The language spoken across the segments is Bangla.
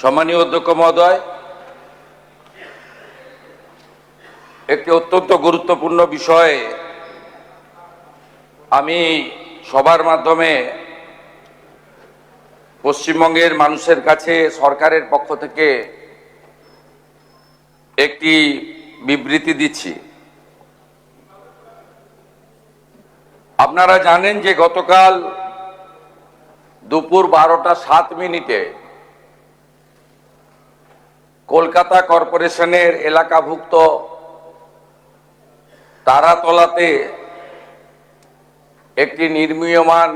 সম্মানীয় অধ্যক্ষ মহোদয়, একটি অত্যন্ত গুরুত্বপূর্ণ বিষয়ে আমি সবার মাধ্যমে পশ্চিমবঙ্গের মানুষের কাছে সরকারের পক্ষ থেকে একটি বিবৃতি দিচ্ছি। আপনারা জানেন যে গতকাল দুপুর 12টা 7 মিনিটে কলকাতা কর্পোরেশনের এলাকাভুক্ত তারাতলাতে একটি নির্মীয়মান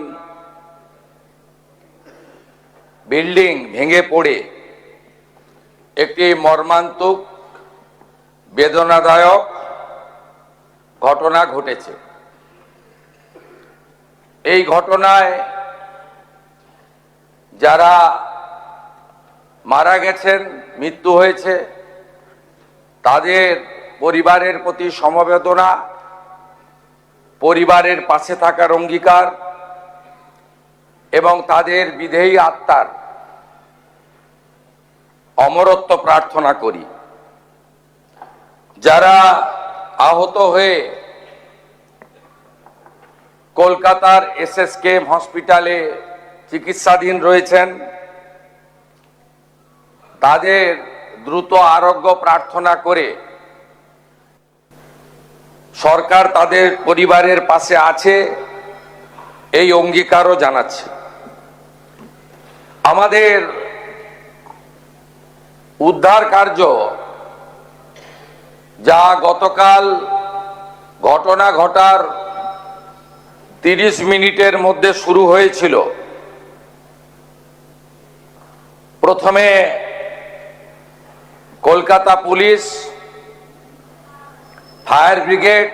বিল্ডিং ভেঙে পড়ে একটি মর্মান্তিক বেদনাদায়ক ঘটনা ঘটেছে। এই ঘটনায় যারা মারা গেছেন, মৃত্যু হয়েছে, তাদের পরিবারের প্রতি সমবেদনা, পরিবারের পাশে থাকার অঙ্গীকার এবং তাদের বিদেহী আত্মার অমরত্ব প্রার্থনা করি। যারা আহত হয়ে কলকাতার SSKM হসপিটালে চিকিৎসাধীন রয়েছেন, তাদের দ্রুত আরোগ্য প্রার্থনা করে সরকার তাদের পরিবারের পাশে আছে এই অঙ্গীকারও জানাচ্ছে। আমাদের উদ্ধার কার্য যা গতকাল ঘটনা ঘটার 30 মিনিটের মধ্যে শুরু হয়েছিল, প্রথমে কলকাতা পুলিশ, ফায়ার ব্রিগেড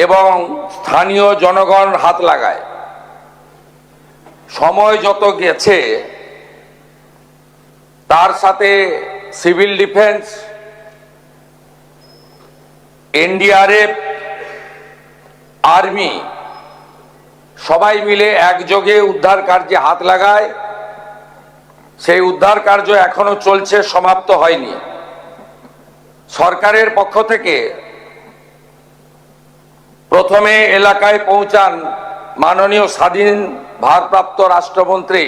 এবং স্থানীয় জনগণ হাত লাগায়। সময় যত গেছে তার সাথে সিভিল ডিফেন্স, NDRF, আর্মি সবাই মিলে একযোগে উদ্ধার কার্যে হাত লাগায়। সেই উদ্ধার কার্য এখনো চলছে, সমাপ্ত হয়নি। সরকারের পক্ষ থেকে প্রথমে এলাকায় পৌঁছান মাননীয় স্বাধীন ভারপ্রাপ্ত রাষ্ট্রমন্ত্রী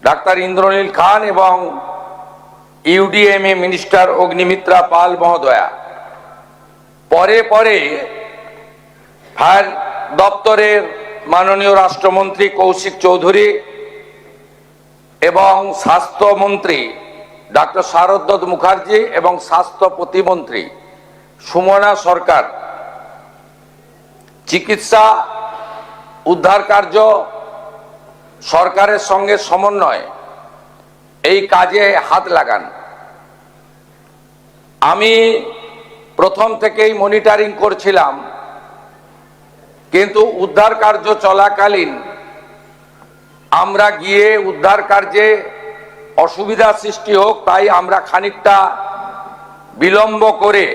ডাক্তার ইন্দ্রনীল খান এবং UDMA মিনিস্টার অগ্নিমিত্রা পাল মহোদয়া। পরে পরে ফায়ার দপ্তরের মাননীয় রাষ্ট্রমন্ত্রী কৌশিক চৌধুরী এবং স্বাস্থ্যমন্ত্রী ডাক্তার শারদ মুখার্জি এবং স্বাস্থ্য প্রতিমন্ত্রী সুমনা সরকার চিকিৎসা উদ্ধার কার্য সরকারের সঙ্গে সমন্বয় এই কাজে হাত লাগান। আমি প্রথম থেকেই মনিটরিং করছিলাম, কিন্তু উদ্ধার কার্য চলাকালীন আমরা গিয়ে উদ্ধার কার্যে অসুবিধা সৃষ্টি হোক তাই আমরা খানিকটা বিলম্ব করে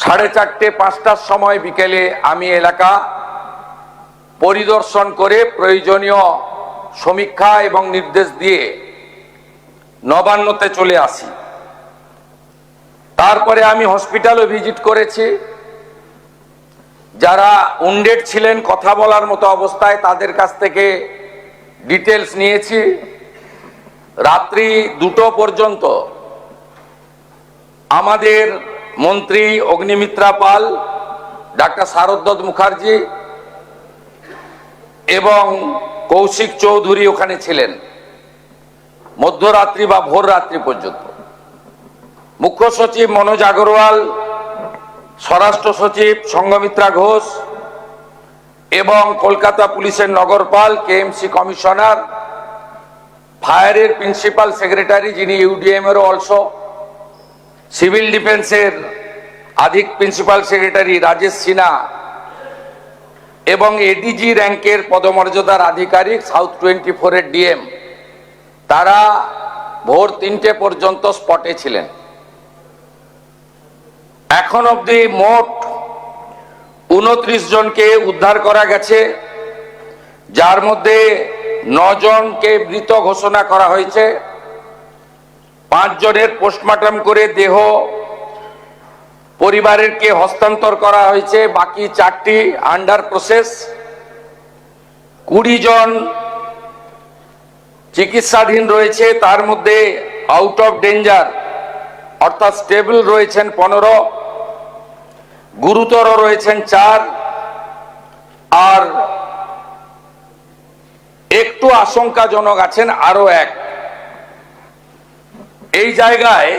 4:30-5টার সময় বিকেলে আমি এলাকা পরিদর্শন করে প্রয়োজনীয় সমীক্ষা এবং নির্দেশ দিয়ে নবান্নতে চলে আসি। তারপরে আমি হসপিটালও ভিজিট করেছি। যারা উন্ডেড ছিলেন, কথা বলার মতো অবস্থায়, তাদের কাছ থেকে ডিটেলস নিয়েছি। রাত্রি 2টো পর্যন্ত আমাদের মন্ত্রী অগ্নিমিত্রা পাল, ডাক্তার শারদ মুখার্জি এবং কৌশিক চৌধুরী ওখানে ছিলেন মধ্যরাত্রি বা ভোর রাত্রি পর্যন্ত। মুখ্য সচিব মনোজ আগরওয়াল, স্বরাষ্ট্র সচিব সংঘমিত্রা ঘোষ এবং কলকাতা পুলিশের নগরপাল, KMC কমিশনার, ফায়ারের প্রিন্সিপাল সেক্রেটারি যিনি UDM-এর অলসো, সিভিল ডিফেন্সের প্রিন্সিপাল সেক্রেটারি রাজেশ সিনহা এবং ADG র্যাঙ্কের পদমর্যাদার আধিকারিক সাউথ 24-এর DM, তারা ভোর 3টে পর্যন্ত স্পটে ছিলেন। এখন অবধি মোট 29 জনকে উদ্ধার করা গেছে, যার মধ্যে 9 জনকে মৃত ঘোষণা করা হয়েছে। 5 জনের পোস্টমর্টম করে দেহ পরিবারকে হস্তান্তর করা হয়েছে, বাকি 4টি আন্ডার প্রসেস। 20 জন চিকিৎসাধীন রয়েছে, তার মধ্যে আউট অফ ডেঞ্জার অর্থাৎ স্টেবল রয়েছেন 15, গুরুতর রয়েছেন 4, আর একটু আশঙ্কাজনক আছেন আরো 1। এই জায়গায়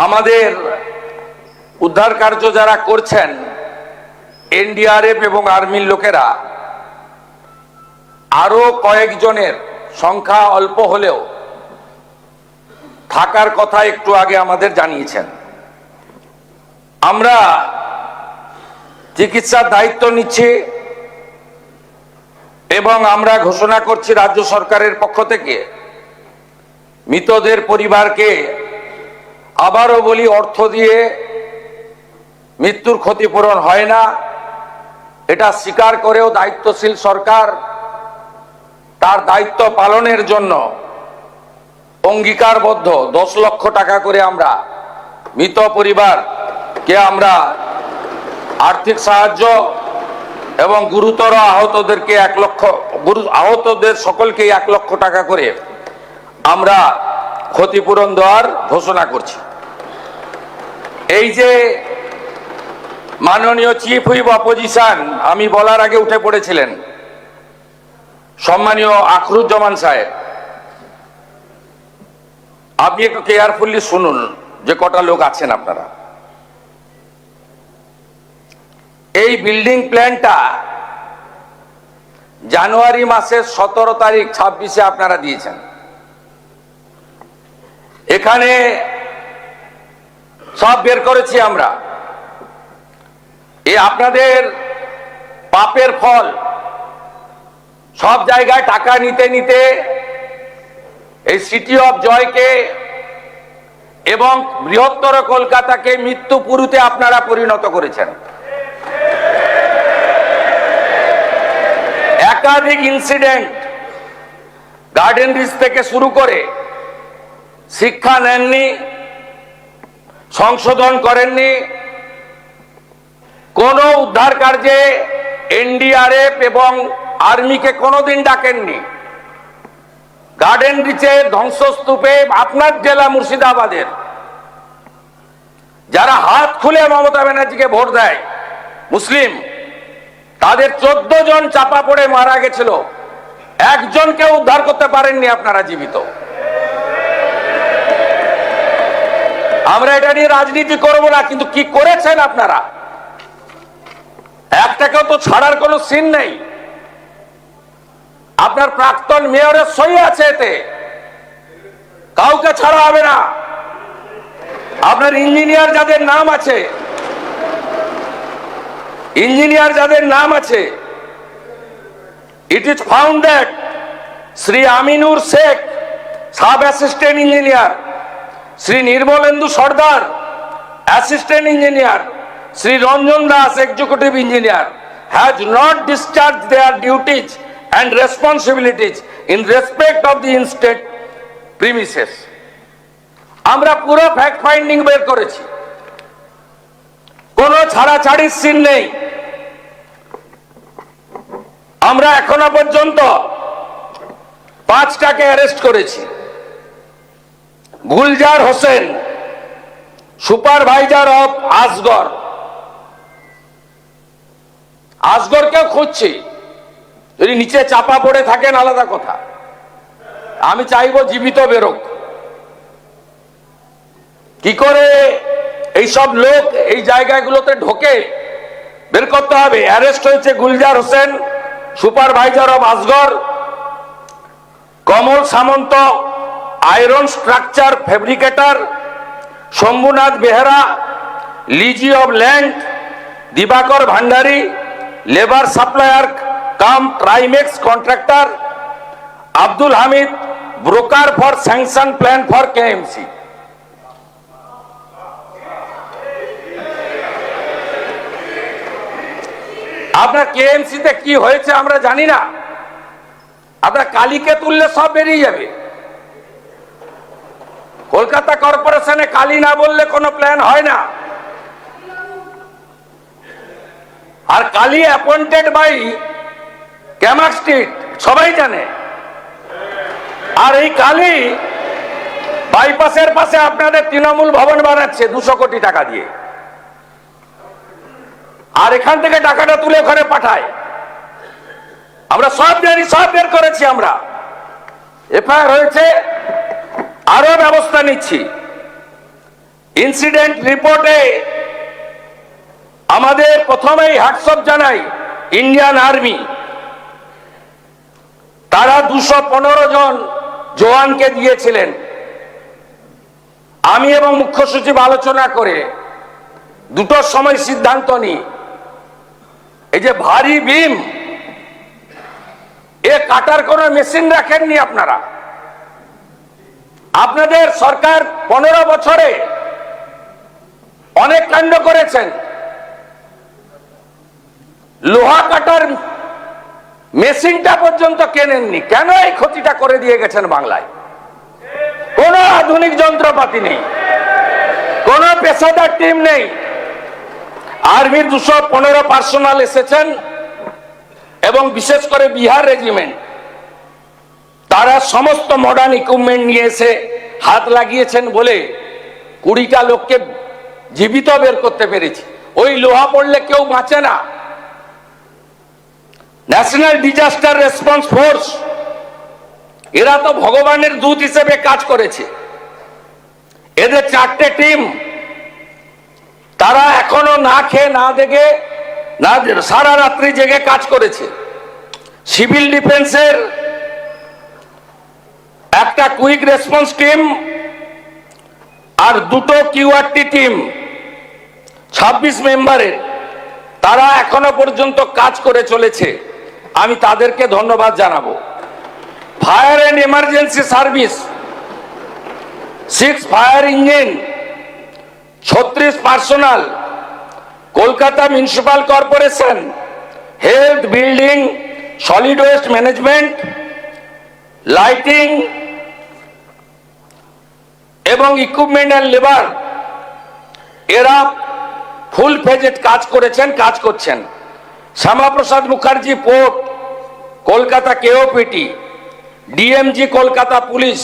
আমাদের উদ্ধার কার্য যারা করছেন এনডিআরএফ এবং আর্মির লোকেরা আরো কয়েকজনের সংখ্যা অল্প হলেও থাকার কথা একটু আগে আমাদের জানিয়েছেন। আমরা চিকিৎসার দায়িত্ব নিচ্ছি এবং আমরা ঘোষণা করছি রাজ্য সরকারের পক্ষ থেকে মৃতদের পরিবারকে, আবারও বলি, অর্থ দিয়ে মৃত্যুর ক্ষতিপূরণ হয় না, এটা স্বীকার করেও দায়িত্বশীল সরকার তার দায়িত্ব পালনের জন্য অঙ্গীকারবদ্ধ। 10 লক্ষ টাকা করে আমরা মৃত পরিবারকে আমরা আর্থিক সাহায্য এবং গুরুতর আহতদেরকে 1 লক্ষ, আহতদের সকলকে 1 লক্ষ টাকা করে আমরা ক্ষতিপূরণ দেওয়ার ঘোষণা করছি। এই যে মাননীয় চিফ হুইপ অপোজিশন, আমি বলার আগে উঠে পড়েছিলেন, সম্মানীয় আখরুজ্জামান সাহেব, আপনি একটু কেয়ারফুলি শুনুন যে কটা লোক আছেন আপনারা। এই বিল্ডিং প্ল্যানটা জানুয়ারি মাসের 17 তারিখ 26-এ আপনারা দিয়েছেন। এখানে সব বের করেছি আমরা। এই আপনাদের পাপের ফল, সব জায়গায় টাকা নিতে নিতে এই সিটি অফ জয়কে এবং বৃহত্তর কলকাতাকে মৃত্যুপুরীতে আপনারা পরিণত করেছেন। একাধিক ইনসিডেন্ট, গার্ডেন রিচ থেকে শুরু করে শিক্ষা নেননি, সংশোধন করেননি, কোন উদ্ধার কার্যে এনডিআরএফ এবং আর্মিকে কোনোদিন ডাকেননি। গার্ডেন রিচের ধ্বংসস্তূপে আপনার জেলা মুর্শিদাবাদের যারা হাত খুলে মমতা ব্যানার্জিকে ভোট দেয় মুসলিম, তাদের 14 জন চাপা পড়ে মারা গেছিল, একজনকে উদ্ধার করতে পারেননি আপনারা জীবিত। আমরা এটা নিয়ে রাজনীতি করব না, কিন্তু কি করেছেন আপনারা, একটাকেও তো ছাড়ার কোনো সিন নেই। আপনার প্রাক্তন মেয়রের সই আছে এতে, কাউকে ছাড়া হবে না। আপনার ইঞ্জিনিয়ার যাদের নাম আছে, it is found that Sri Aminur Sheikh, Sub Assistant Engineer, Sri Nirmalendu Sardar, Assistant Engineer, Sri Ranjan Das, Executive Engineer, has not discharged their duties and responsibilities in respect of the instead premises. আমরা পুরো ফ্যাক্ট ফাইন্ডিং বের করেছি, কোনো ছাড়াছাড়ির সিন নেই। আমরা এখনো পর্যন্ত 5টাকে অ্যারেস্ট করেছি। গুলজার হোসেন, সুপারভাইজার অফ আসগরকেও খুঁজছি। যদি নিচে চাপা পড়ে থাকেন আলাদা কথা, আমি চাইবো জীবিত বেরোক। কি করে এইসব লোক এই জায়গাগুলোতে ঢোকে বের করতে হবে। অ্যারেস্ট হয়েছে Gulzar Hossain, supervisor of Asgar, Kamal Samanta, iron structure fabricator, Shambhunath Behera, lessee of land, Dibakar Bhandari, labour supplier cum Trimex contractor, Abdul Hamid, broker for sanction plan for KMC. আপনার কেএমসি তে কি হয়েছে আমরা জানি না, আপনার কালীকে তুললে সব বেরিয়ে যাবে। কলকাতা কর্পোরেশনে কালী না বললে কোনো প্ল্যান হয় না। আর Kali appointed by Camac street, সবাই জানে। আর এই কালী বাইপাসের পাশে আপনাদের তৃণমূল ভবন বানাচ্ছে 200 কোটি টাকা দিয়ে, আর এখান থেকে টাকাটা তুলে ওখানে পাঠায়। আমরা সব জানি, সব বের করেছি আমরা, এফআইআর হয়েছে, আরো ব্যবস্থা নিচ্ছি। ইনসিডেন্ট রিপোর্টে আমাদের প্রথমেই হ্যাটসঅপ জানাই ইন্ডিয়ান আর্মি, তারা 215 জন জওয়ানকে দিয়েছিলেন। আমি এবং মুখ্য সচিব আলোচনা করে 2টোর সময় সিদ্ধান্ত নিই, এই যে ভারী বিম, এ কাটার কোনো মেশিন রাখেননি আপনারা। আপনাদের সরকার 15 বছরে অনেক কাণ্ড করেছেন, লোহা কাটার মেশিনটা পর্যন্ত কেনেননি। কেন এই ক্ষতিটা করে দিয়ে গেছেন বাংলায়? কোন আধুনিক যন্ত্রপাতি নেই, কোন পেশাদার টিম নেই। আর্মির 215 পার্সোনাল এসেছেন এবং বিশেষ করে বিহার রেজিমেন্ট, তারা সমস্ত মডার্ন ইকুইপমেন্ট নিয়ে এসে হাত লাগিয়েছেন বলে 20টা লোককে জীবিত বের করতে পেরেছি। ওই লোহা পড়লে কেউ বাঁচে না। ন্যাশনাল ডিজাস্টার রেসপন্স ফোর্স, এরা তো ভগবানের দূত হিসেবে কাজ করেছে। এদের 4টে টিম, তারা এখনো না খেয়ে না দেখে না সারা রাত্রি জেগে কাজ করেছে। সিভিল ডিফেন্সের একটা কুইক রেসপন্স টিম আর 2টো কিউআরটি টিম 26 মেম্বারের, তারা এখনো পর্যন্ত কাজ করে চলেছে। আমি তাদেরকে ধন্যবাদ জানাবো। Fire and emergency service 6 fire engine, 36 personnel, Kolkata municipal corporation, health, building, solid waste management, lighting এবং ইকুইপমেন্ট এন্ড লেবার, এরা ফুল ফেজেড কাজ করেছেন, কাজ করছেন। Shyamaprasad Mukherjee port, Kolkata KoPT, DMG Kolkata police,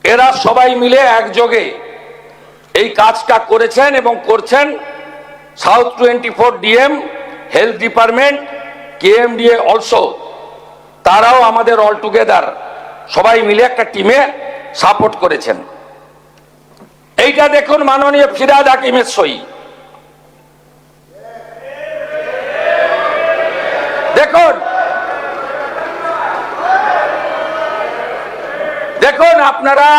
এরা সবাই মিলে একযোগে এই কাজটা করেছেন এবং করছেন। South 24 DM, health department, KMDA also, তারাও আমাদের অল টুগেদার সবাই মিলে একটা টিমে সাপোর্ট করেছেন। এইটা দেখুন মাননীয় ফিরহাদ হাকিমের সই। দেখুন, দেখুন আপনারা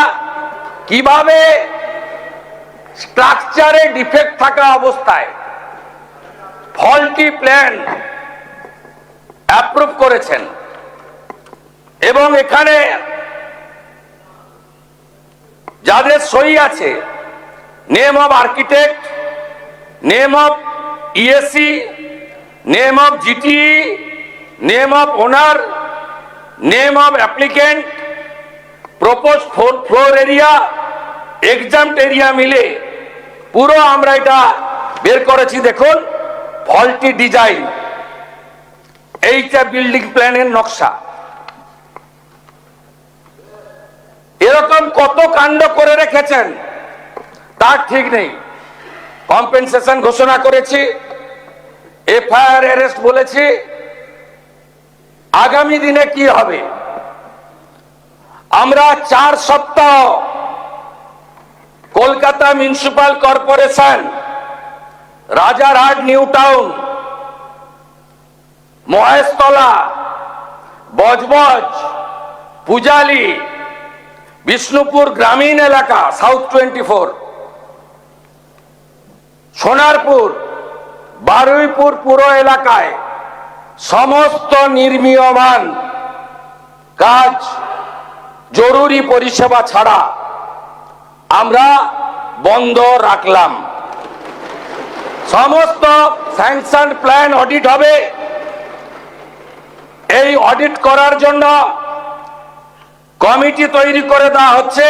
কিভাবে স্ট্রাকচারে ডিফেক্ট থাকা অবস্থায় ফল্টি প্ল্যান অ্যাপ্রুভ করেছেন। এবং এখানে যাদের সই আছে, name of architect, name of EAC, name of GTE, name of owner, name of applicant, propose floor area, exempt area মিলে পুরো আমরা এটা বের করেছি। দেখুন, ফল্টি ডিজাইন, এইটা বিল্ডিং প্ল্যানের নকশা। এরকম কত কাণ্ড করে রেখেছেন তার ঠিক নেই। কম্পেনসেশন ঘোষণা করেছি, এফআইআর অ্যারেস্ট বলেছি। আগামী দিনে কি হবে? আমরা 4 সপ্তাহ Kolkata municipal corporation, Rajarhat new town, Maheshtala, Budge Budge, Pujali, Bishnupur গ্রামীণ এলাকা, সাউথ 24, সোনারপুর, বারুইপুর পুরো এলাকায় সমস্ত নির্মীয়মান কাজ জরুরি পরিষেবা ছাড়া আমরা বন্ধ রাখলাম। সমস্ত স্যাংশন প্ল্যান অডিট হবে, এই অডিট করার জন্য কমিটি তৈরি করে দেওয়া হচ্ছে।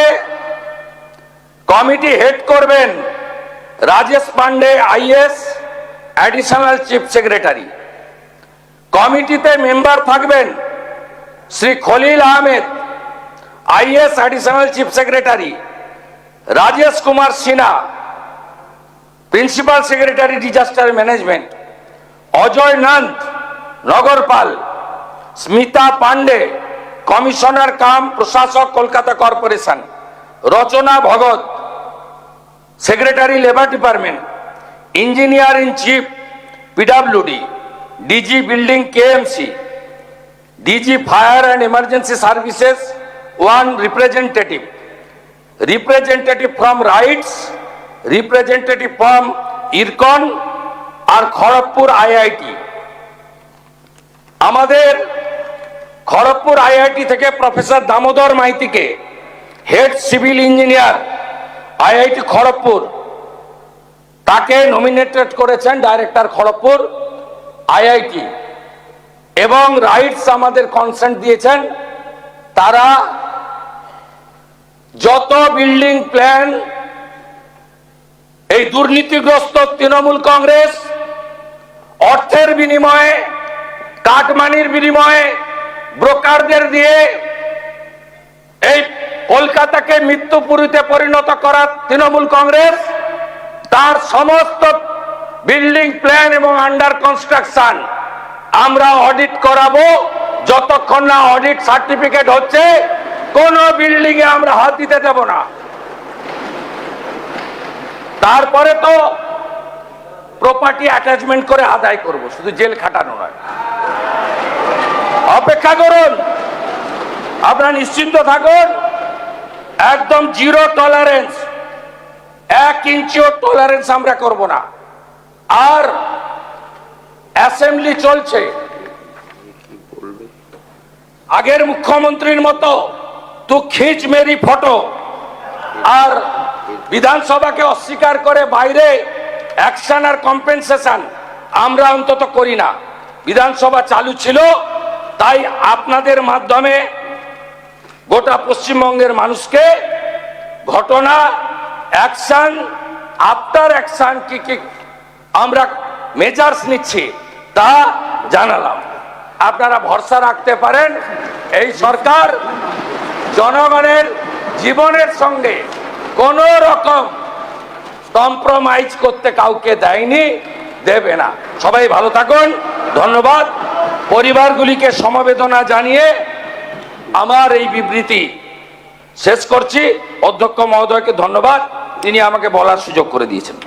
কমিটি হেড করবেন Rajesh Pandey IAS, additional chief secretary. কমিটিতে মেম্বার থাকবেন Shri Khalil Ahmed IAS, additional chief secretary, Rajesh Kumar Sinha, principal secretary disaster management, Ajay Nanda নগরপাল, স্মিতা পান্ডে কমিশনার কাম প্রশাসক Kolkata corporation, Rachna Bhagat secretary labour department, engineer in chief PWD, DG building KMC, DG fire and emergency services one representative, representative from RITES, representative from IRCON আর খড়গপুর আইআইটি। আমাদের খড়গপুর আইআইটি থেকে প্রফেসর দামোদর মাইতিকে head civil engineer IIT Kharagpur, তাকে নমিনেটেড করেছেন ডাইরেক্টর খড়গপুর আইআইটি। এবং রাইটস আমাদের কনসেন্ট দিয়েছেন, তারা যত বিল্ডিং প্ল্যান এই দুর্নীতিগ্রস্ত তৃণমূল কংগ্রেস অর্থের বিনিময়ে, কাটমানির বিনিময়ে, ব্রোকারদের দিয়ে এই কলকাতাকে মৃত্যুপুরীতে পরিণত করা তৃণমূল কংগ্রেস, তার সমস্ত বিল্ডিং প্ল্যান এবং আন্ডার কনস্ট্রাকশন আমরা অডিট করাবো। যতক্ষণ না অডিট সার্টিফিকেট হচ্ছে কোন বিল্ডিং এ আমরা হাত দিতে দেব না। তারপরে তো প্রপার্টি অ্যাটাচমেন্ট করে আদায় করব, শুধু জেল খাটানো নয়। অপেক্ষা করুন, আপনারা নিশ্চিন্ত থাকুন, একদম জিরো টলারেন্স, 1 ইঞ্চিও টলারেন্স আমরা করব না। আর অ্যাসেম্বলি চলছে, আগের মুখ্যমন্ত্রীর মতো তু খিঁচ মেরি ফটো আর বিধানসভাকে অস্বীকার করে বাইরে অ্যাকশন আর কম্পেনসেশন আমরা অন্তত করি না। বিধানসভা চালু ছিল, তাই আপনাদের মাধ্যমে গোটা পশ্চিমবঙ্গের মানুষকে ঘটনা, অ্যাকশন, আফটার অ্যাকশন কি কি আমরা মেজার্স নিচ্ছি তা জানালাম। আপনারা ভরসা রাখতে পারেন, এই সরকার জনগণের জীবনের সঙ্গে কোন রকম কম্প্রোমাইজ করতে কাউকে দেয়নি, দেবে না। সবাই ভালো থাকুন, ধন্যবাদ। পরিবারগুলিকে সমবেদনা জানিয়ে আমার এই বিবৃতি শেষ করছি। অধ্যক্ষ মহোদয়কে ধন্যবাদ, তিনি আমাকে বলার সুযোগ করে দিয়েছেন।